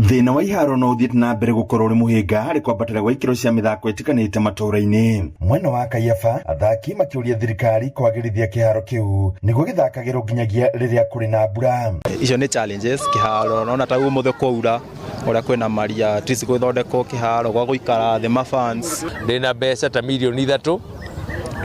Thina wa iharo no uthiete na mbere gukorwo uri muhinga hari kwambatira gwa ikiro cia mithako itikanite matũra-ini. Mwena wa Kaiafa, athaki makiuria thirikari kwagirithia kiharo kiu niguo githakagirwo nginyagia riria kuri na mbura. Icio ni challenges kiharo nona ta umuthe kwaura ora kwena maria tisi guthondekwo kiharo gwa guikara the fans ndina mbeca ta milioni 3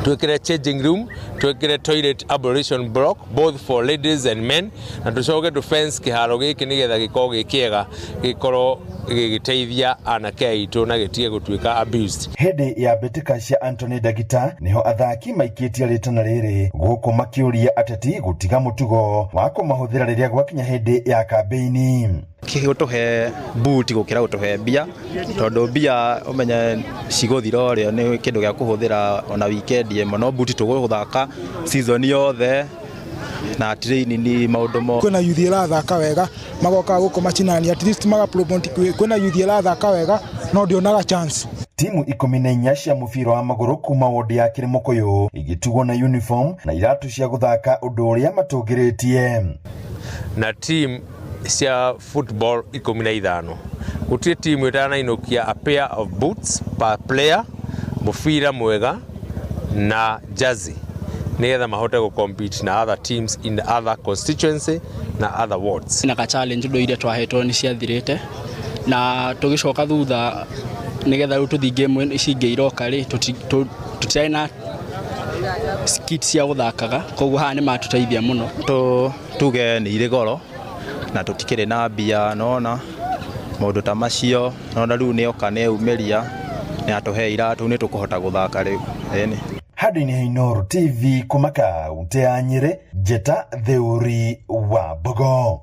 twikire changing room, twikire toilet ablution block both for ladies and men, na tucoke to fence kiharo giki nigetha gikorwo gikiega gikorwo gigiteithia anake aitu na gitige gutuika abused. Hindi ya mbitika cia Anthony Ndagita niho athaki maikitie ritana riri guku makiuria ateti gutiga mutugo wa kumahuthira riria gwakinya hindi ya kambeini. Gutuhe buti gukira gutuhe bia tondu bia umenya ciguthira rio ni kindu gia kuhuthira ona weekend imo no buti tuguthaka season yothe na training ni maundu mo kwena youth irathaka wega magoka guko machinani at least maga promote kwena youth irathaka wega no ndionaga chance. Timu 14 cia mubira wa maguru kuma wodi ya Kirimukuyu igitugwo na uniform na iratu cia guthaka undu uria matungiritie na team cia football 15 gutire timu itanainukia a pair of boots per player mubira mwega na jersey nigetha mahote go compete na other teams in the other constituency na other wards. Na ka challenge ndo iria twahetwo ni ciathirite na tugicoka thutha nigetha riu tuthi game ici ingi iroka ri tutirai na skits cia guthakaga koguo haha ni matuteithia muno tuge ni ire goro na tutikire na bia nona maundu ta macio nona riu ni oka ni umeria ni atuhe iratu ni tukuhota guthaka riu eni. Hadini Inooro TV kumaka unte anyire Jeta Theuri wa Bogo.